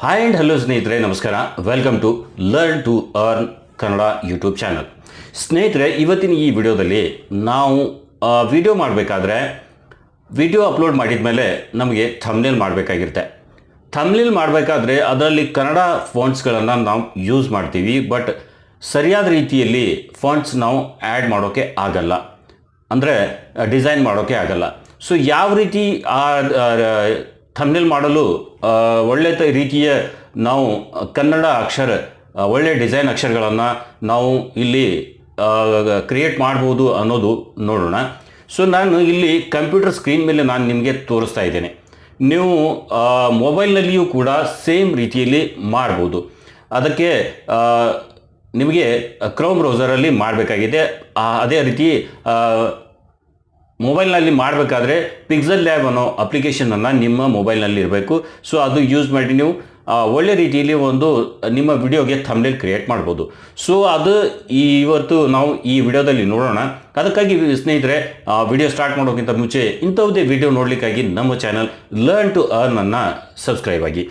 Hi and hello ಸ್ನೇಹಿತರೆ, ನಮಸ್ಕಾರ. Welcome to learn to earn Kannada YouTube channel. ಸ್ನೇಹಿತರೆ, ಇವತ್ತಿನ ಈ ವಿಡಿಯೋದಲ್ಲಿ ನಾವು ವಿಡಿಯೋ ಮಾಡಬೇಕಾದ್ರೆ ವಿಡಿಯೋ ಅಪ್ಲೋಡ್ ಮಾಡಿದ ಮೇಲೆ ನಮಗೆ ಥಂಬ್ನೇಲ್ ಮಾಡಬೇಕಾಗಿರುತ್ತೆ. ಥಂಬ್ನೇಲ್ ಮಾಡಬೇಕಾದ್ರೆ ಅದರಲ್ಲಿ ಕನ್ನಡ ಫಾಂಟ್ಸ್ಗಳನ್ನು ನಾವು ಯೂಸ್ ಮಾಡ್ತೀವಿ, ಬಟ್ ಸರಿಯಾದ ರೀತಿಯಲ್ಲಿ ಫಾಂಟ್ಸ್ ನಾವು ಆ್ಯಡ್ ಮಾಡೋಕ್ಕೆ ಆಗಲ್ಲ, ಅಂದರೆ ಡಿಸೈನ್ ಮಾಡೋಕ್ಕೆ ಆಗಲ್ಲ. ಸೊ ಯಾವ ರೀತಿ ಥಂಬ್ನೇಲ್ ಮಾಡಲು ಒಳ್ಳೆ ರೀತಿಯ ನಾವು ಕನ್ನಡ ಅಕ್ಷರ, ಒಳ್ಳೆ ಡಿಸೈನ್ ಅಕ್ಷರಗಳನ್ನು ನಾವು ಇಲ್ಲಿ ಕ್ರಿಯೇಟ್ ಮಾಡ್ಬೋದು ಅನ್ನೋದು ನೋಡೋಣ. ಸೊ ನಾನು ಇಲ್ಲಿ ಕಂಪ್ಯೂಟರ್ ಸ್ಕ್ರೀನ್ ಮೇಲೆ ನಾನು ನಿಮಗೆ ತೋರಿಸ್ತಾ ಇದ್ದೇನೆ. ನೀವು ಮೊಬೈಲ್ನಲ್ಲಿಯೂ ಕೂಡ ಸೇಮ್ ರೀತಿಯಲ್ಲಿ ಮಾಡ್ಬೋದು. ಅದಕ್ಕೆ ನಿಮಗೆ ಕ್ರೋಮ್ ಬ್ರೌಸರಲ್ಲಿ ಮಾಡಬೇಕಾಗಿದೆ. ಅದೇ ರೀತಿ ಮೊಬೈಲ್ನಲ್ಲಿ ಮಾಡಬೇಕಾದ್ರೆ ಪಿಕ್ಸೆಲ್ ಲ್ಯಾಬ್ ಅನ್ನೋ ಅಪ್ಲಿಕೇಶನನ್ನು ನಿಮ್ಮ ಮೊಬೈಲ್ನಲ್ಲಿ ಇರಬೇಕು. ಸೊ ಅದು ಯೂಸ್ ಮಾಡಿ ನೀವು ಒಳ್ಳೆ ರೀತಿಯಲ್ಲಿ ಒಂದು ನಿಮ್ಮ ವಿಡಿಯೋಗೆ ಥಂಬ್ನೇಲ್ ಕ್ರಿಯೇಟ್ ಮಾಡ್ಬೋದು. ಸೊ ಅದು ಇವತ್ತು ನಾವು ಈ ವಿಡಿಯೋದಲ್ಲಿ ನೋಡೋಣ. ಅದಕ್ಕಾಗಿ ಸ್ನೇಹಿತರೆ, ವಿಡಿಯೋ ಸ್ಟಾರ್ಟ್ ಮಾಡೋಕ್ಕಿಂತ ಮುಂಚೆ ಇಂಥವುದೇ ವಿಡಿಯೋ ನೋಡಲಿಕ್ಕಾಗಿ ನಮ್ಮ ಚಾನಲ್ ಲರ್ನ್ ಟು ಅರ್ನ್ ಅನ್ನು ಸಬ್ಸ್ಕ್ರೈಬ್ ಆಗಿ.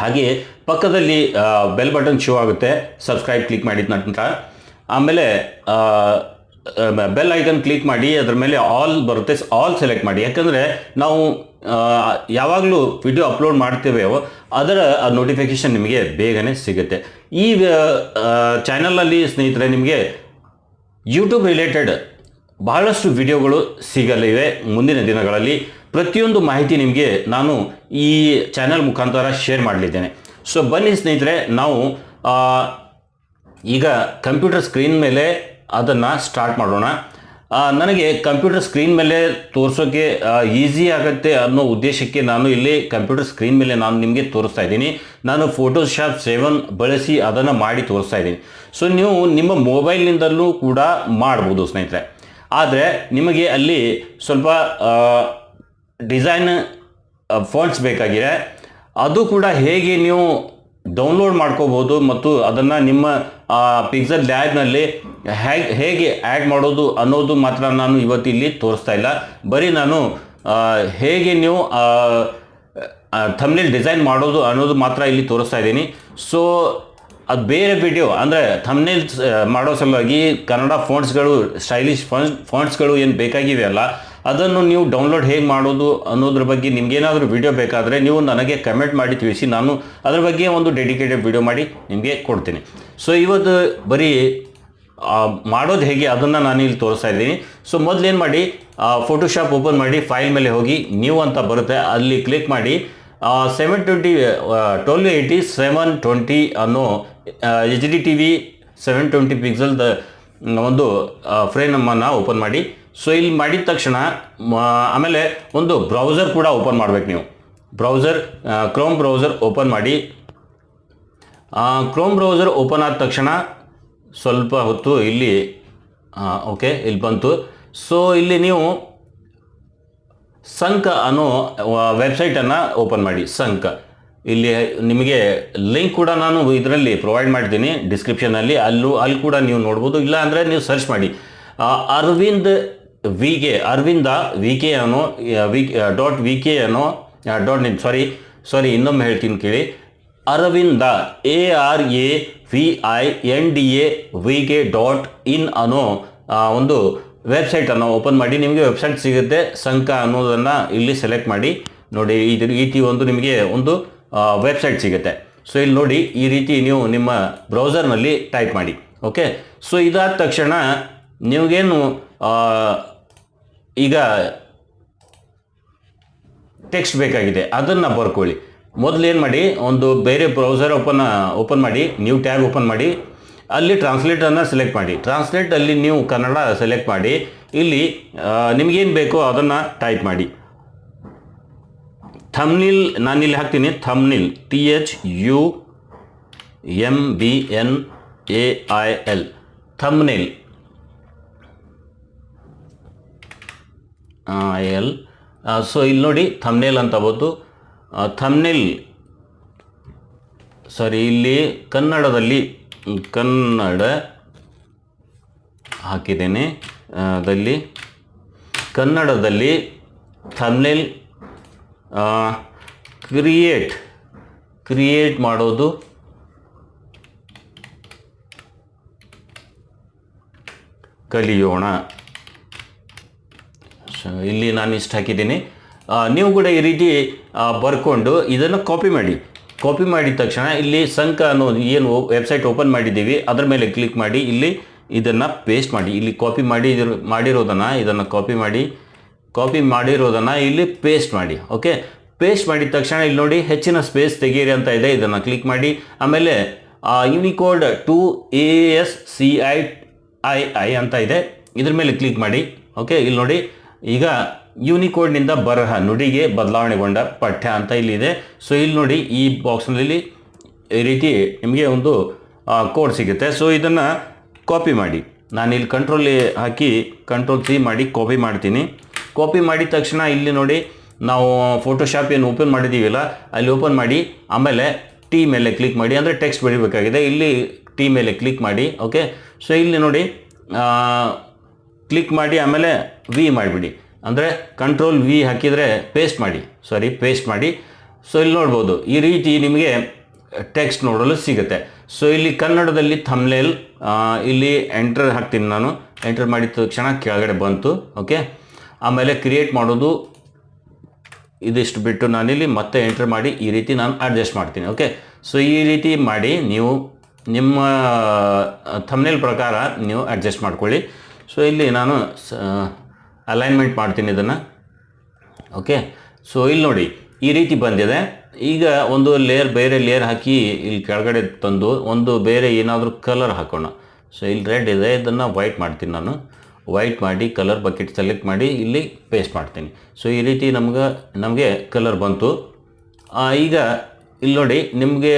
ಹಾಗೆ ಪಕ್ಕದಲ್ಲಿ ಬೆಲ್ ಬಟನ್ ಶೋ ಆಗುತ್ತೆ, ಸಬ್ಸ್ಕ್ರೈಬ್ ಕ್ಲಿಕ್ ಮಾಡಿದ ನಂತರ ಆಮೇಲೆ ಬೆಲ್ ಐಕನ್ ಕ್ಲಿಕ್ ಮಾಡಿ, ಅದರ ಮೇಲೆ ಆಲ್ ಬರುತ್ತೆ, ಆಲ್ ಸೆಲೆಕ್ಟ್ ಮಾಡಿ. ಯಾಕಂದರೆ ನಾವು ಯಾವಾಗಲೂ ವಿಡಿಯೋ ಅಪ್ಲೋಡ್ ಮಾಡ್ತೇವೆಯೋ ಅದರ ನೋಟಿಫಿಕೇಷನ್ ನಿಮಗೆ ಬೇಗನೆ ಸಿಗುತ್ತೆ. ಈ ಚಾನಲಲ್ಲಿ ಸ್ನೇಹಿತರೆ ನಿಮಗೆ ಯೂಟ್ಯೂಬ್ ರಿಲೇಟೆಡ್ ಬಹಳಷ್ಟು ವಿಡಿಯೋಗಳು ಸಿಗಲಿವೆ. ಮುಂದಿನ ದಿನಗಳಲ್ಲಿ ಪ್ರತಿಯೊಂದು ಮಾಹಿತಿ ನಿಮಗೆ ನಾನು ಈ ಚಾನಲ್ ಮುಖಾಂತರ ಶೇರ್ ಮಾಡಲಿದ್ದೇನೆ. ಸೊ ಬನ್ನಿ ಸ್ನೇಹಿತರೆ, ನಾವು ಈಗ ಕಂಪ್ಯೂಟರ್ ಸ್ಕ್ರೀನ್ ಮೇಲೆ ಅದನ್ನು ಸ್ಟಾರ್ಟ್ ಮಾಡೋಣ. ನನಗೆ ಕಂಪ್ಯೂಟರ್ ಸ್ಕ್ರೀನ್ ಮೇಲೆ ತೋರಿಸೋಕ್ಕೆ ಈಸಿ ಆಗುತ್ತೆ ಅನ್ನೋ ಉದ್ದೇಶಕ್ಕೆ ನಾನು ಇಲ್ಲಿ ಕಂಪ್ಯೂಟರ್ ಸ್ಕ್ರೀನ್ ಮೇಲೆ ನಾನು ನಿಮಗೆ ತೋರಿಸ್ತಾ ಇದ್ದೀನಿ. ನಾನು ಫೋಟೋಶಾಪ್ 7 ಬಳಸಿ ಅದನ್ನು ಮಾಡಿ ತೋರಿಸ್ತಾ ಇದ್ದೀನಿ. ಸೊ ನೀವು ನಿಮ್ಮ ಮೊಬೈಲ್ನಿಂದಲೂ ಕೂಡ ಮಾಡ್ಬೋದು ಸ್ನೇಹಿತರೆ. ಆದರೆ ನಿಮಗೆ ಅಲ್ಲಿ ಸ್ವಲ್ಪ ಡಿಸೈನ್ ಫಾಂಟ್ಸ್ ಬೇಕಾಗಿದೆ. ಅದು ಕೂಡ ಹೇಗೆ ನೀವು ಡೌನ್ಲೋಡ್ ಮಾಡ್ಕೋಬೋದು ಮತ್ತು ಅದನ್ನು ನಿಮ್ಮ ಪಿಕ್ಸೆಲ್ ಲ್ಯಾಬ್ನಲ್ಲಿ ಹೇಗೆ ಆ್ಯಡ್ ಮಾಡೋದು ಅನ್ನೋದು ಮಾತ್ರ ನಾನು ಇವತ್ತಿಲ್ಲಿ ತೋರಿಸ್ತಾ ಇಲ್ಲ. ಬರೀ ನಾನು ಹೇಗೆ ನೀವು ಥಂಬ್ನೇಲ್ ಡಿಸೈನ್ ಮಾಡೋದು ಅನ್ನೋದು ಮಾತ್ರ ಇಲ್ಲಿ ತೋರಿಸ್ತಾ ಇದ್ದೀನಿ. ಸೊ ಅದು ಬೇರೆ ವಿಡಿಯೋ, ಅಂದರೆ ಥಂಬ್ನೇಲ್ಸ್ ಮಾಡೋ ಸಲುವಾಗಿ ಕನ್ನಡ ಫಾಂಟ್ಸ್ಗಳು, ಸ್ಟೈಲಿಶ್ ಫಾಂಟ್ಸ್ಗಳು ಏನು ಬೇಕಾಗಿವೆ ಅಲ್ಲ, ಅದನ್ನು ನೀವು ಡೌನ್ಲೋಡ್ ಹೇಗೆ ಮಾಡೋದು ಅನ್ನೋದ್ರ ಬಗ್ಗೆ ನಿಮಗೇನಾದರೂ ವಿಡಿಯೋ ಬೇಕಾದರೆ ನೀವು ನನಗೆ ಕಮೆಂಟ್ ಮಾಡಿ ತಿಳಿಸಿ. ನಾನು ಅದರ ಬಗ್ಗೆ ಒಂದು ಡೆಡಿಕೇಟೆಡ್ ವಿಡಿಯೋ ಮಾಡಿ ನಿಮಗೆ ಕೊಡ್ತೀನಿ. ಸೊ ಇವತ್ತು ಬರೀ ಮಾಡೋದು ಹೇಗೆ ಅದನ್ನು ನಾನು ಇಲ್ಲಿ ತೋರಿಸ್ತಾ ಇದ್ದೀನಿ. ಸೊ ಮೊದಲೇನು ಮಾಡಿ, ಫೋಟೋಶಾಪ್ ಓಪನ್ ಮಾಡಿ, ಫೈಲ್ ಮೇಲೆ ಹೋಗಿ ನ್ಯೂ ಅಂತ ಬರುತ್ತೆ, ಅಲ್ಲಿ ಕ್ಲಿಕ್ ಮಾಡಿ 1280 720 ಅನ್ನೋ HD TV 720 ಪಿಕ್ಸೆಲ್ದ ಒಂದು ಫ್ರೇಮನ್ನು ಓಪನ್ ಮಾಡಿ. ಸೊ ಇಲ್ಲಿ ಮಾಡಿದ ತಕ್ಷಣ ಆಮೇಲೆ ಒಂದು ಬ್ರೌಸರ್ ಕೂಡ ಓಪನ್ ಮಾಡಬೇಕು ನೀವು. ಬ್ರೌಸರ್ ಕ್ರೋಮ್ ಬ್ರೌಸರ್ ಓಪನ್ ಮಾಡಿ. ಕ್ರೋಮ್ ಬ್ರೌಸರ್ ಓಪನ್ ಆದ ತಕ್ಷಣ ಸ್ವಲ್ಪ ಹೊತ್ತು ಇಲ್ಲಿ ಓಕೆ, ಇಲ್ಲಿ ಬಂತು. ಸೊ ಇಲ್ಲಿ ನೀವು ಸಂಕ ಅನ್ನೋ ವೆಬ್ಸೈಟನ್ನು ಓಪನ್ ಮಾಡಿ. ಸಂಕ, ಇಲ್ಲಿ ನಿಮಗೆ ಲಿಂಕ್ ಕೂಡ ನಾನು ಇದರಲ್ಲಿ ಪ್ರೊವೈಡ್ ಮಾಡ್ತೀನಿ ಡಿಸ್ಕ್ರಿಪ್ಷನಲ್ಲಿ, ಅಲ್ಲಿ ಕೂಡ ನೀವು ನೋಡ್ಬೋದು. ಇಲ್ಲ ಅಂದರೆ ನೀವು ಸರ್ಚ್ ಮಾಡಿ ಅರವಿಂದ ವಿ ಕೆ ಅನ್ನೋ .vk ಅನ್ನೋ ಸಾರಿ ಇನ್ನೊಮ್ಮೆ ಹೇಳ್ತೀನಿ ಕೇಳಿ. ಅರವಿಂದ ARAVINDA ಅನ್ನೋ ಒಂದು ವೆಬ್ಸೈಟನ್ನು ಓಪನ್ ಮಾಡಿ. ನಿಮಗೆ ವೆಬ್ಸೈಟ್ ಸಿಗುತ್ತೆ, ಸಂಕ ಅನ್ನೋದನ್ನು ಇಲ್ಲಿ ಸೆಲೆಕ್ಟ್ ಮಾಡಿ. ನೋಡಿ, ಈ ರೀತಿ ಒಂದು ನಿಮಗೆ ಒಂದು ವೆಬ್ಸೈಟ್ ಸಿಗುತ್ತೆ. ಸೊ ಇಲ್ಲಿ ನೋಡಿ, ಈ ರೀತಿ ನೀವು ನಿಮ್ಮ ಬ್ರೌಸರ್ನಲ್ಲಿ ಟೈಪ್ ಮಾಡಿ. ಓಕೆ, ಸೊ ಇದಾದ ತಕ್ಷಣ ನಿಮಗೇನು ಈಗ ಟೆಕ್ಸ್ಟ್ ಬೇಕಾಗಿದೆ ಅದನ್ನು ಬರ್ಕೊಳ್ಳಿ. ಮೊದಲೇನು ಮಾಡಿ, ಒಂದು ಬೇರೆ ಬ್ರೌಸರ್ ಓಪನ್ ಮಾಡಿ, ನ್ಯೂ ಟ್ಯಾಬ್ ಓಪನ್ ಮಾಡಿ, ಅಲ್ಲಿ ಟ್ರಾನ್ಸ್ಲೇಟನ್ನು ಸೆಲೆಕ್ಟ್ ಮಾಡಿ. ಟ್ರಾನ್ಸ್ಲೇಟಲ್ಲಿ ನೀವು ಕನ್ನಡ ಸೆಲೆಕ್ಟ್ ಮಾಡಿ, ಇಲ್ಲಿ ನಿಮಗೇನು ಬೇಕೋ ಅದನ್ನು ಟೈಪ್ ಮಾಡಿ. ಥಂಬ್ನೇಲ್ ನಾನಿಲ್ಲಿ ಹಾಕ್ತೀನಿ, thumbnail THUMBNAIL thumbnail IL. So ಇಲ್ಲಿ ನೋಡಿ, ಥಂಬ್ನೇಲ್ ಅಂತ ಬಂತು. ಥಂಬ್ನೇಲ್ ಇಲ್ಲಿ ಕನ್ನಡ ಹಾಕಿದ್ದೇನೆ. ಕನ್ನಡದಲ್ಲಿ ಥಂಬ್ನೇಲ್ ಕ್ರಿಯೇಟ್ ಕ್ರಿಯೇಟ್ ಮಾಡೋದು ಕಲಿಯೋಣ. ಇಲ್ಲಿ ನಾನು ಇಷ್ಟು ಹಾಕಿದ್ದೀನಿ. ನೀವು ಕೂಡ ಈ ರೀತಿ ಬರ್ಕೊಂಡು ಇದನ್ನು ಕಾಪಿ ಮಾಡಿದ ತಕ್ಷಣ ಇಲ್ಲಿ ಸಂಕ ಅನ್ನೋ ಏನು ವೆಬ್ಸೈಟ್ ಓಪನ್ ಮಾಡಿದ್ದೀವಿ ಅದರ ಮೇಲೆ ಕ್ಲಿಕ್ ಮಾಡಿ ಇಲ್ಲಿ ಇದನ್ನು ಪೇಸ್ಟ್ ಮಾಡಿ. ಇಲ್ಲಿ ಕಾಪಿ ಮಾಡಿರೋದನ್ನು ಇದನ್ನು ಕಾಪಿ ಮಾಡಿರೋದನ್ನು ಇಲ್ಲಿ ಪೇಸ್ಟ್ ಮಾಡಿ. ಓಕೆ, ಪೇಸ್ಟ್ ಮಾಡಿದ ತಕ್ಷಣ ಇಲ್ಲಿ ನೋಡಿ ಹೆಚ್ಚಿನ ಸ್ಪೇಸ್ ತೆಗೀರಿ ಅಂತ ಇದೆ, ಇದನ್ನು ಕ್ಲಿಕ್ ಮಾಡಿ. ಆಮೇಲೆ ಯೂನಿಕೋಡ್ 2ASCII ಅಂತ ಇದೆ, ಇದ್ರ ಮೇಲೆ ಕ್ಲಿಕ್ ಮಾಡಿ. ಓಕೆ, ಇಲ್ಲಿ ನೋಡಿ ಈಗ ಯೂನಿಕೋಡ್ನಿಂದ ಬರಹ ನುಡಿಗೆ ಬದಲಾವಣೆಗೊಂಡ ಪಠ್ಯ ಅಂತ ಇಲ್ಲಿದೆ. ಸೊ ಇಲ್ಲಿ ನೋಡಿ ಈ ಬಾಕ್ಸ್ನಲ್ಲಿ ಈ ರೀತಿ ನಿಮಗೆ ಒಂದು ಕೋಡ್ ಸಿಗುತ್ತೆ. ಸೊ ಇದನ್ನು ಕಾಪಿ ಮಾಡಿ. ನಾನು ಇಲ್ಲಿ ಕಂಟ್ರೋಲ್ ಹಾಕಿ Ctrl+C ಮಾಡಿ ಕಾಪಿ ಮಾಡ್ತೀನಿ. ಕಾಪಿ ಮಾಡಿದ ತಕ್ಷಣ ಇಲ್ಲಿ ನೋಡಿ ನಾವು ಫೋಟೋಶಾಪ್ ಏನು ಓಪನ್ ಮಾಡಿದ್ದೀವಲ್ಲ ಅಲ್ಲಿ ಓಪನ್ ಮಾಡಿ, ಆಮೇಲೆ ಟಿ ಮೇಲೆ ಕ್ಲಿಕ್ ಮಾಡಿ, ಅಂದರೆ ಟೆಕ್ಸ್ಟ್ ಬರೀಬೇಕಾಗಿದೆ. ಇಲ್ಲಿ ಟಿ ಮೇಲೆ ಕ್ಲಿಕ್ ಮಾಡಿ. ಓಕೆ, ಸೊ ಇಲ್ಲಿ ನೋಡಿ ಕ್ಲಿಕ್ ಮಾಡಿ, ಆಮೇಲೆ ವಿ ಮಾಡಿಬಿಡಿ, ಅಂದರೆ Ctrl+V ಹಾಕಿದರೆ ಪೇಸ್ಟ್ ಮಾಡಿ. ಸೊ ಇಲ್ಲಿ ನೋಡ್ಬೋದು ಈ ರೀತಿ ನಿಮಗೆ ಟೆಕ್ಸ್ಟ್ ನೋಡಲು ಸಿಗುತ್ತೆ. ಸೊ ಇಲ್ಲಿ ಕನ್ನಡದಲ್ಲಿ ಥಂಬ್ನೇಲ್ ಇಲ್ಲಿ ಎಂಟರ್ ಹಾಕ್ತೀನಿ. ನಾನು ಎಂಟರ್ ಮಾಡಿದ ತಕ್ಷಣ ಕೆಳಗಡೆ ಬಂತು. ಓಕೆ, ಆಮೇಲೆ ಕ್ರಿಯೇಟ್ ಮಾಡೋದು ಇದಿಷ್ಟು ಬಿಟ್ಟು ನಾನಿಲ್ಲಿ ಮತ್ತೆ ಎಂಟರ್ ಮಾಡಿ ಈ ರೀತಿ ನಾನು ಅಡ್ಜಸ್ಟ್ ಮಾಡ್ತೀನಿ. ಓಕೆ, ಸೊ ಈ ರೀತಿ ಮಾಡಿ ನೀವು ನಿಮ್ಮ ಥಂಬ್ನೇಲ್ ಪ್ರಕಾರ ನೀವು ಅಡ್ಜಸ್ಟ್ ಮಾಡ್ಕೊಳ್ಳಿ. ಸೊ ಇಲ್ಲಿ ನಾನು ಅಲೈನ್ಮೆಂಟ್ ಮಾಡ್ತೀನಿ ಇದನ್ನು. ಓಕೆ, ಸೊ ಇಲ್ಲಿ ನೋಡಿ ಈ ರೀತಿ ಬಂದಿದೆ. ಈಗ ಒಂದು ಬೇರೆ ಲೇಯರ್ ಹಾಕಿ ಇಲ್ಲಿ ಕೆಳಗಡೆ ತಂದು ಒಂದು ಬೇರೆ ಏನಾದರೂ ಕಲರ್ ಹಾಕೋಣ. ಸೊ ಇಲ್ಲಿ ರೆಡ್ ಇದೆ, ಇದನ್ನು ವೈಟ್ ಮಾಡ್ತೀನಿ. ನಾನು ವೈಟ್ ಮಾಡಿ ಕಲರ್ ಬಕೆಟ್ ಸೆಲೆಕ್ಟ್ ಮಾಡಿ ಇಲ್ಲಿ ಪೇಸ್ಟ್ ಮಾಡ್ತೀನಿ. ಸೊ ಈ ರೀತಿ ನಮಗೆ ಕಲರ್ ಬಂತು. ಈಗ ಇಲ್ಲಿ ನೋಡಿ ನಿಮಗೆ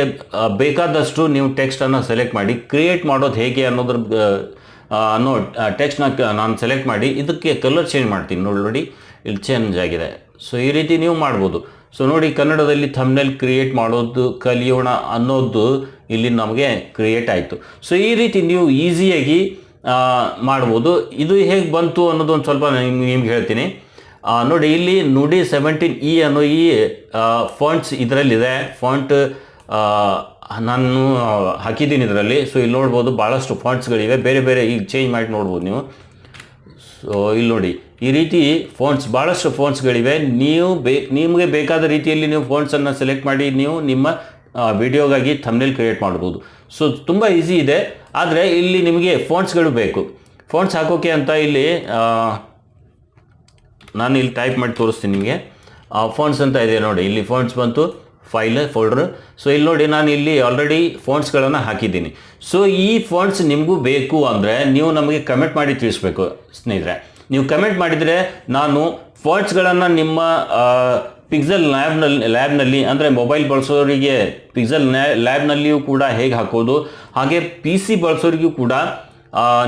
ಬೇಕಾದಷ್ಟು ನೀವು ಟೆಕ್ಸ್ಟನ್ನು ಸೆಲೆಕ್ಟ್ ಮಾಡಿ. ಕ್ರಿಯೇಟ್ ಮಾಡೋದು ಹೇಗೆ ಅನ್ನೋ ಟೆಕ್ಸ್ಟ್ನ ನಾನು ಸೆಲೆಕ್ಟ್ ಮಾಡಿ ಇದಕ್ಕೆ ಕಲರ್ ಚೇಂಜ್ ಮಾಡ್ತೀನಿ. ನೋಡಿ ಇಲ್ಲಿ ಚೇಂಜ್ ಆಗಿದೆ. ಸೊ ಈ ರೀತಿ ನೀವು ಮಾಡ್ಬೋದು. ಸೊ ನೋಡಿ ಕನ್ನಡದಲ್ಲಿ ಥಂಬ್ನೇಲ್ ಕ್ರಿಯೇಟ್ ಮಾಡೋದು ಕಲಿಯೋಣ ಅನ್ನೋದು ಇಲ್ಲಿ ನಮಗೆ ಕ್ರಿಯೇಟ್ ಆಯಿತು. ಸೊ ಈ ರೀತಿ ನೀವು ಈಸಿಯಾಗಿ ಮಾಡ್ಬೋದು. ಇದು ಹೇಗೆ ಬಂತು ಅನ್ನೋದು ಒಂದು ಸ್ವಲ್ಪ ನಿಮ್ಗೆ ಹೇಳ್ತೀನಿ. ನೋಡಿ ಇಲ್ಲಿ ನುಡಿ 17E ಅನ್ನೋ ಈ ಫಾಂಟ್ಸ್ ಇದರಲ್ಲಿದೆ. ಫಾಂಟ್ ನಾನು ಹಾಕಿದ್ದೀನಿ ಇದರಲ್ಲಿ. ಸೊ ಇಲ್ಲಿ ನೋಡ್ಬೋದು ಭಾಳಷ್ಟು ಫಾಂಟ್ಸ್ಗಳಿವೆ, ಬೇರೆ ಈಗ ಚೇಂಜ್ ಮಾಡಿ ನೋಡ್ಬೋದು ನೀವು. ಸೊ ಇಲ್ಲಿ ನೋಡಿ ಈ ರೀತಿ ಭಾಳಷ್ಟು ಫಾಂಟ್ಸ್ಗಳಿವೆ. ನಿಮಗೆ ಬೇಕಾದ ರೀತಿಯಲ್ಲಿ ನೀವು ಫಾಂಟ್ಸನ್ನು ಸೆಲೆಕ್ಟ್ ಮಾಡಿ ನೀವು ನಿಮ್ಮ ವಿಡಿಯೋಗಾಗಿ ಥಂಬ್ನೇಲ್ ಕ್ರಿಯೇಟ್ ಮಾಡ್ಬೋದು. ಸೊ ತುಂಬ ಈಸಿ ಇದೆ. ಆದರೆ ಇಲ್ಲಿ ನಿಮಗೆ ಫಾಂಟ್ಸ್ಗಳು ಬೇಕು. ಫಾಂಟ್ಸ್ ಹಾಕೋಕ್ಕೆ ಅಂತ ಇಲ್ಲಿ ನಾನು ಇಲ್ಲಿ ಟೈಪ್ ಮಾಡಿ ತೋರಿಸ್ತೀನಿ ನಿಮಗೆ. ಫಾಂಟ್ಸ್ ಅಂತ ಇದೆ ನೋಡಿ, ಇಲ್ಲಿ ಫಾಂಟ್ಸ್ ಬಂತು, ಫೋಲ್ಡರ್. ಸೊ ಇಲ್ಲಿ ನೋಡಿ ನಾನು ಇಲ್ಲಿ ಆಲ್ರೆಡಿ ಫಾಂಟ್ಸ್ಗಳನ್ನು ಹಾಕಿದ್ದೀನಿ. ಸೊ ಈ ಫಾಂಟ್ಸ್ ನಿಮಗೂ ಬೇಕು ಅಂದರೆ ನೀವು ನಮಗೆ ಕಮೆಂಟ್ ಮಾಡಿ ತಿಳಿಸ್ಬೇಕು ಸ್ನೇಹಿತರೆ. ನೀವು ಕಮೆಂಟ್ ಮಾಡಿದರೆ ನಾನು ಫಾಂಟ್ಸ್ಗಳನ್ನು ನಿಮ್ಮ ಪಿಕ್ಸೆಲ್ ಲ್ಯಾಬ್ನಲ್ಲಿ ಅಂದರೆ ಮೊಬೈಲ್ ಬಳಸೋರಿಗೆ ಪಿಕ್ಸೆಲ್ ಲ್ಯಾಬ್ನಲ್ಲಿಯೂ ಕೂಡ ಹೇಗೆ ಹಾಕೋದು, ಹಾಗೆ PC ಬಳಸೋರಿಗೂ ಕೂಡ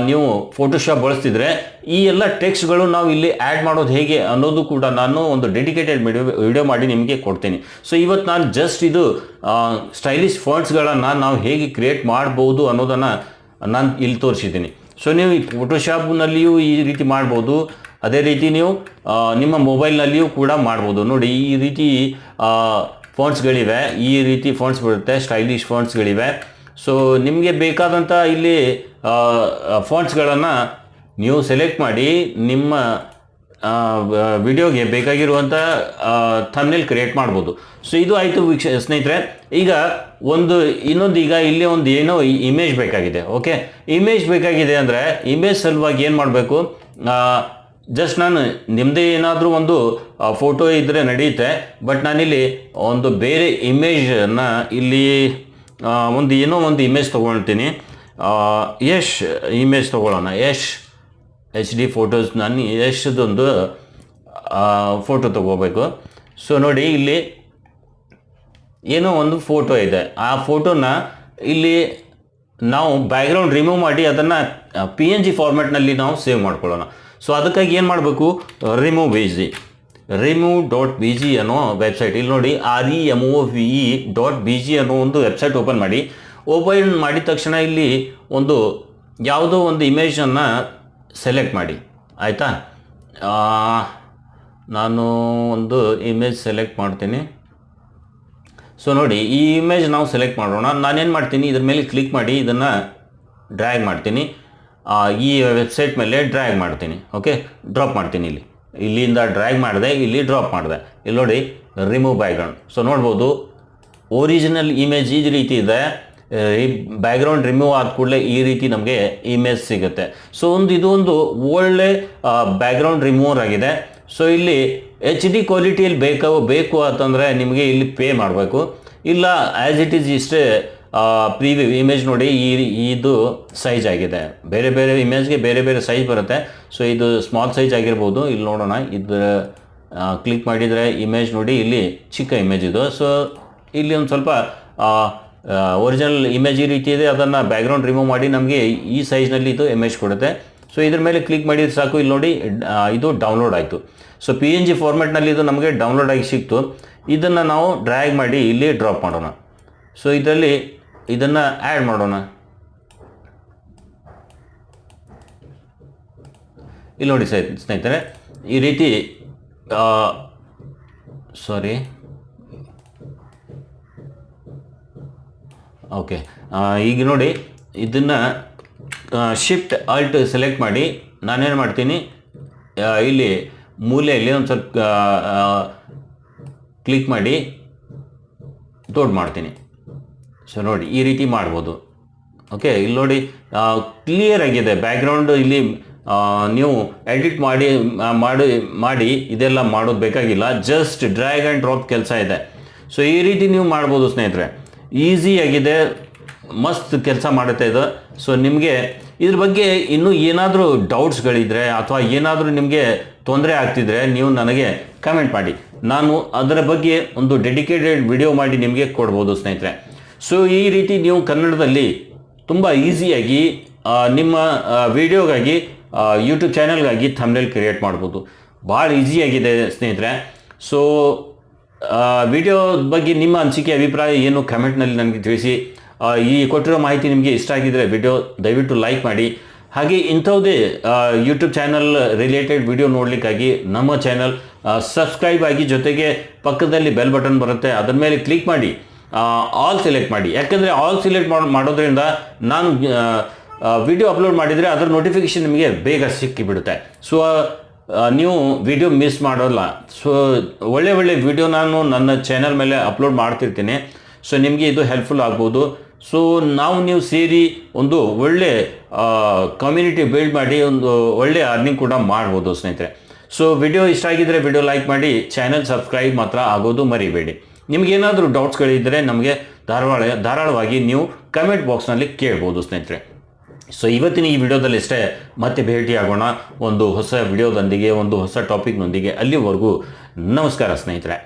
ನೀವು ಫೋಟೋಶಾಪ್ ಬಳಸ್ತಿದ್ರೆ ಈ ಎಲ್ಲ ಟೆಕ್ಸ್ಟ್ಗಳು ನಾವು ಇಲ್ಲಿ ಆ್ಯಡ್ ಮಾಡೋದು ಹೇಗೆ ಅನ್ನೋದು ಕೂಡ ನಾನು ಒಂದು ಡೆಡಿಕೇಟೆಡ್ ವಿಡಿಯೋ ಮಾಡಿ ನಿಮಗೆ ಕೊಡ್ತೀನಿ. ಸೊ ಇವತ್ತು ನಾನು ಜಸ್ಟ್ ಇದು ಸ್ಟೈಲಿಶ್ ಫಾಂಟ್ಸ್ಗಳನ್ನು ನಾವು ಹೇಗೆ ಕ್ರಿಯೇಟ್ ಮಾಡ್ಬೋದು ಅನ್ನೋದನ್ನು ನಾನು ಇಲ್ಲಿ ತೋರಿಸಿದ್ದೀನಿ. ಸೊ ನೀವು ಈ ಫೋಟೋಶಾಪ್ನಲ್ಲಿಯೂ ಈ ರೀತಿ ಮಾಡ್ಬೋದು, ಅದೇ ರೀತಿ ನೀವು ನಿಮ್ಮ ಮೊಬೈಲ್ನಲ್ಲಿಯೂ ಕೂಡ ಮಾಡ್ಬೋದು. ನೋಡಿ ಈ ರೀತಿ ಫಾಂಟ್ಸ್ಗಳಿವೆ, ಈ ರೀತಿ ಫಾಂಟ್ಸ್ ಬರುತ್ತೆ, ಸ್ಟೈಲಿಶ್ ಫಾಂಟ್ಸ್ಗಳಿವೆ. ಸೊ ನಿಮಗೆ ಬೇಕಾದಂಥ ಇಲ್ಲಿ ಫಾಂಟ್ಸ್ಗಳನ್ನು ನೀವು ಸೆಲೆಕ್ಟ್ ಮಾಡಿ ನಿಮ್ಮ ವಿಡಿಯೋಗೆ ಬೇಕಾಗಿರುವಂಥ ಥಂಬ್ನೇಲ್ ಕ್ರಿಯೇಟ್ ಮಾಡ್ಬೋದು. ಸೊ ಇದು ಆಯಿತು ಸ್ನೇಹಿತರೆ. ಈಗ ಈಗ ಇಲ್ಲಿ ಒಂದು ಏನೋ ಇಮೇಜ್ ಬೇಕಾಗಿದೆ. ಓಕೆ, ಇಮೇಜ್ ಬೇಕಾಗಿದೆ ಅಂದರೆ ಇಮೇಜ್ ಸಲುವಾಗಿ ಏನು ಮಾಡಬೇಕು, ಜಸ್ಟ್ ನಾನು ನಿಮ್ಮದೇ ಏನಾದರೂ ಒಂದು ಫೋಟೋ ಇದ್ದರೆ ನಡೆಯುತ್ತೆ. ಬಟ್ ನಾನಿಲ್ಲಿ ಒಂದು ಬೇರೆ ಇಮೇಜನ್ನು ಇಲ್ಲಿ ಏನೋ ಒಂದು ಇಮೇಜ್ ತೊಗೊಳ್ತೀನಿ. ಇಮೇಜ್ ತೊಗೊಳ್ಳೋಣ. HD photos. ನಾನು ಯಶ್ದೊಂದು ಫೋಟೋ ತೊಗೋಬೇಕು. ಸೊ ನೋಡಿ ಇಲ್ಲಿ ಏನೋ ಒಂದು ಫೋಟೋ ಇದೆ. ಆ ಫೋಟೋನ ಇಲ್ಲಿ ನಾವು ಬ್ಯಾಕ್ಗ್ರೌಂಡ್ ರಿಮೂವ್ ಮಾಡಿ ಅದನ್ನು PNG ಫಾರ್ಮ್ಯಾಟ್ನಲ್ಲಿ ನಾವು ಸೇವ್ ಮಾಡ್ಕೊಳ್ಳೋಣ. ಸೊ ಅದಕ್ಕಾಗಿ ಏನು ಮಾಡಬೇಕು, remove.bg ಅನ್ನೋ ವೆಬ್ಸೈಟ್, ಇಲ್ಲಿ ನೋಡಿ remove.bg ಅನ್ನೋ ಒಂದು ವೆಬ್ಸೈಟ್ ಓಪನ್ ಮಾಡಿ. ಓಪನ್ ಮಾಡಿದ ತಕ್ಷಣ ಇಲ್ಲಿ ಯಾವುದೋ ಒಂದು ಇಮೇಜನ್ನು ಸೆಲೆಕ್ಟ್ ಮಾಡಿ. ಆಯಿತಾ, ನಾನು ಒಂದು ಇಮೇಜ್ ಸೆಲೆಕ್ಟ್ ಮಾಡ್ತೀನಿ. ಸೊ ನೋಡಿ ಈ ಇಮೇಜ್ ನಾವು ಸೆಲೆಕ್ಟ್ ಮಾಡೋಣ. ನಾನೇನು ಮಾಡ್ತೀನಿ, ಇದ್ರ ಮೇಲೆ ಕ್ಲಿಕ್ ಮಾಡಿ ಇದನ್ನು ಡ್ರ್ಯಾಗ್ ಮಾಡ್ತೀನಿ, ಈ ವೆಬ್ಸೈಟ್ ಮೇಲೆ ಡ್ರ್ಯಾಗ್ ಮಾಡ್ತೀನಿ. ಓಕೆ, ಡ್ರಾಪ್ ಮಾಡ್ತೀನಿ. ಇಲ್ಲಿಂದ ಡ್ರ್ಯಾಗ್ ಮಾಡಿದೆ, ಇಲ್ಲಿ ಡ್ರಾಪ್ ಮಾಡಿದೆ. ಇಲ್ಲಿ ನೋಡಿ ರಿಮೂವ್ ಬ್ಯಾಕ್ಗ್ರೌಂಡ್. ಸೊ ನೋಡ್ಬೋದು ಒರಿಜಿನಲ್ ಇಮೇಜ್ ಈ ರೀತಿ ಇದೆ. ಈ ಬ್ಯಾಕ್ಗ್ರೌಂಡ್ ರಿಮೂವ್ ಆದ ಕೂಡಲೇ ಈ ರೀತಿ ನಮಗೆ ಇಮೇಜ್ ಸಿಗುತ್ತೆ. ಸೊ ಇದು ಒಂದು ಒಳ್ಳೆ ಬ್ಯಾಕ್ಗ್ರೌಂಡ್ ರಿಮೂವರ್ ಆಗಿದೆ. ಸೊ ಇಲ್ಲಿ HD ಕ್ವಾಲಿಟಿಯಲ್ಲಿ ಬೇಕು ಅಂತಂದರೆ ನಿಮಗೆ ಇಲ್ಲಿ ಪೇ ಮಾಡಬೇಕು. ಇಲ್ಲ ಆ್ಯಸ್ ಇಟ್ ಈಸ್ ಇಷ್ಟೇ ಪ್ರೀವ್ಯೂ ಇಮೇಜ್ ನೋಡಿ ಇದು ಸೈಜ್ ಆಗಿದೆ. ಬೇರೆ ಬೇರೆ ಇಮೇಜ್ಗೆ ಬೇರೆ ಬೇರೆ ಸೈಜ್ ಬರುತ್ತೆ. ಸೊ ಇದು ಸ್ಮಾಲ್ ಸೈಜ್ ಆಗಿರ್ಬೋದು. ಇಲ್ಲಿ ನೋಡೋಣ, ಇದು ಕ್ಲಿಕ್ ಮಾಡಿದರೆ ಇಮೇಜ್ ನೋಡಿ ಇಲ್ಲಿ ಚಿಕ್ಕ ಇಮೇಜ್ ಇದು. ಸೊ ಇಲ್ಲಿ ಒಂದು ಸ್ವಲ್ಪ ಒರಿಜಿನಲ್ ಇಮೇಜ್ ಈ ರೀತಿ ಇದೆ, ಅದನ್ನು ಬ್ಯಾಕ್ಗ್ರೌಂಡ್ ರಿಮೂವ್ ಮಾಡಿ ನಮಗೆ ಈ ಸೈಜ್ನಲ್ಲಿ ಇದು ಇಮೇಜ್ ಕೊಡುತ್ತೆ. ಸೊ ಇದ್ರ ಮೇಲೆ ಕ್ಲಿಕ್ ಮಾಡಿದ್ರೆ ಸಾಕು. ಇಲ್ಲಿ ನೋಡಿ ಇದು ಡೌನ್ಲೋಡ್ ಆಯಿತು. ಸೊ PNG ಫಾರ್ಮ್ಯಾಟ್ನಲ್ಲಿ ಇದು ನಮಗೆ ಡೌನ್ಲೋಡ್ ಆಗಿ ಸಿಕ್ತು. ಇದನ್ನು ನಾವು ಡ್ರ್ಯಾಗ್ ಮಾಡಿ ಇಲ್ಲಿ ಡ್ರಾಪ್ ಮಾಡೋಣ. ಸೊ ಇದರಲ್ಲಿ ಇದನ್ನು ಆ್ಯಡ್ ಮಾಡೋಣ. ಇಲ್ಲಿ ನೋಡಿ ಸ್ನೇಹಿತರೆ, ಈ ರೀತಿ ಓಕೆ, ಈಗ ನೋಡಿ ಇದನ್ನು ಶಿಫ್ಟ್ ಆಲ್ಟ್ ಸೆಲೆಕ್ಟ್ ಮಾಡಿ ನಾನೇನು ಮಾಡ್ತೀನಿ, ಇಲ್ಲಿ ಮೂಲೆಯಲ್ಲಿ ಒಂದು ಸ್ವಲ್ಪ ಕ್ಲಿಕ್ ಮಾಡಿ ದೊಡ್ಡ ಮಾಡ್ತೀನಿ. ಸೊ ನೋಡಿ ಈ ರೀತಿ ಮಾಡ್ಬೋದು. ಓಕೆ, ಇಲ್ಲಿ ನೋಡಿ ಕ್ಲಿಯರ್ ಆಗಿದೆ ಬ್ಯಾಕ್ಗ್ರೌಂಡ್. ಇಲ್ಲಿ ನೀವು ಎಡಿಟ್ ಮಾಡಿ ಇದೆಲ್ಲ ಮಾಡೋದು ಬೇಕಾಗಿಲ್ಲ, ಜಸ್ಟ್ ಡ್ರ್ಯಾಗ್ ಆ್ಯಂಡ್ ಡ್ರಾಪ್ ಕೆಲಸ ಇದೆ. ಸೊ ಈ ರೀತಿ ನೀವು ಮಾಡ್ಬೋದು ಸ್ನೇಹಿತರೆ, ಈಸಿಯಾಗಿದೆ, ಮಸ್ತ್ ಕೆಲಸ ಮಾಡುತ್ತೆ ಇದು. ಸೊ ನಿಮಗೆ ಇದ್ರ ಬಗ್ಗೆ ಇನ್ನೂ ಏನಾದರೂ ಡೌಟ್ಸ್ಗಳಿದ್ರೆ ಅಥವಾ ಏನಾದರೂ ನಿಮಗೆ ತೊಂದರೆ ಆಗ್ತಿದ್ರೆ ನೀವು ನನಗೆ ಕಮೆಂಟ್ ಮಾಡಿ, ನಾನು ಅದರ ಬಗ್ಗೆ ಒಂದು ಡೆಡಿಕೇಟೆಡ್ ವಿಡಿಯೋ ಮಾಡಿ ನಿಮಗೆ ಕೊಡ್ಬೋದು ಸ್ನೇಹಿತರೆ. ಸೊ ಈ ರೀತಿ ನೀವು ಕನ್ನಡದಲ್ಲಿ ತುಂಬ ಈಸಿಯಾಗಿ ನಿಮ್ಮ ವಿಡಿಯೋಗಾಗಿ ಯೂಟ್ಯೂಬ್ ಚಾನಲ್ಗಾಗಿ ಥಂಬ್ನೇಲ್ ಕ್ರಿಯೇಟ್ ಮಾಡ್ಬೋದು. ಭಾಳ ಈಸಿಯಾಗಿದೆ ಸ್ನೇಹಿತರೆ. ಸೊ ವಿಡಿಯೋ ಬಗ್ಗೆ ನಿಮ್ಮ ಅನಿಸಿಕೆ ಅಭಿಪ್ರಾಯ ಏನು ಕಮೆಂಟ್ನಲ್ಲಿ ನನಗೆ ತಿಳಿಸಿ. ಈ ಕೊಟ್ಟಿರೋ ಮಾಹಿತಿ ನಿಮಗೆ ಇಷ್ಟ ಆಗಿದ್ದರೆ ವಿಡಿಯೋ ದಯವಿಟ್ಟು ಲೈಕ್ ಮಾಡಿ. ಹಾಗೆ ಇಂಥವುದೇ ಯೂಟ್ಯೂಬ್ ಚಾನಲ್ ರಿಲೇಟೆಡ್ ವಿಡಿಯೋ ನೋಡಲಿಕ್ಕಾಗಿ ನಮ್ಮ ಚಾನಲ್ ಸಬ್ಸ್ಕ್ರೈಬ್ ಆಗಿ, ಜೊತೆಗೆ ಪಕ್ಕದಲ್ಲಿ ಬೆಲ್ ಬಟನ್ ಬರುತ್ತೆ, ಅದರ ಮೇಲೆ ಕ್ಲಿಕ್ ಮಾಡಿ ಆಲ್ ಸೆಲೆಕ್ಟ್ ಮಾಡಿ. ಯಾಕಂದರೆ ಆಲ್ ಸೆಲೆಕ್ಟ್ ಮಾಡೋದ್ರಿಂದ ನಾನು ವಿಡಿಯೋ ಅಪ್ಲೋಡ್ ಮಾಡಿದರೆ ಅದರ ನೋಟಿಫಿಕೇಷನ್ ನಿಮಗೆ ಬೇಗ ಸಿಕ್ಕಿಬಿಡುತ್ತೆ. ಸೊ ನೀವು ವಿಡಿಯೋ ಮಿಸ್ ಮಾಡೋಲ್ಲ. ಸೊ ಒಳ್ಳೆ ವಿಡಿಯೋ ನಾನು ನನ್ನ ಚಾನಲ್ ಮೇಲೆ ಅಪ್ಲೋಡ್ ಮಾಡ್ತಿರ್ತೀನಿ. ಸೊ ನಿಮಗೆ ಇದು ಹೆಲ್ಪ್ಫುಲ್ ಆಗ್ಬೋದು. ಸೊ ನೀವು ಸೇರಿ ಒಂದು ಒಳ್ಳೆ ಕಮ್ಯುನಿಟಿ ಬಿಲ್ಡ್ ಮಾಡಿ ಒಂದು ಒಳ್ಳೆ ಅರ್ನಿಂಗ್ ಕೂಡ ಮಾಡ್ಬೋದು ಸ್ನೇಹಿತರೆ. ಸೊ ವಿಡಿಯೋ ಇಷ್ಟ ಆಗಿದ್ದರೆ ವಿಡಿಯೋ ಲೈಕ್ ಮಾಡಿ, ಚಾನಲ್ ಸಬ್ಸ್ಕ್ರೈಬ್ ಮಾತ್ರ ಆಗೋದು ಮರಿಬೇಡಿ. ನಿಮಗೇನಾದರೂ ಡೌಟ್ಸ್ಗಳಿದ್ದರೆ ನಮಗೆ ಧಾರಾಳವಾಗಿ ನೀವು ಕಮೆಂಟ್ ಬಾಕ್ಸ್ನಲ್ಲಿ ಕೇಳ್ಬೋದು ಸ್ನೇಹಿತರೆ. ಸೊ ಇವತ್ತಿನ ಈ ವಿಡಿಯೋದಲ್ಲಿ ಇಷ್ಟೇ. ಮತ್ತೆ ಭೇಟಿಯಾಗೋಣ ಒಂದು ಹೊಸ ವಿಡಿಯೋದೊಂದಿಗೆ, ಒಂದು ಹೊಸ ಟಾಪಿಕ್ನೊಂದಿಗೆ. ಅಲ್ಲಿವರೆಗೂ ನಮಸ್ಕಾರ ಸ್ನೇಹಿತರೆ.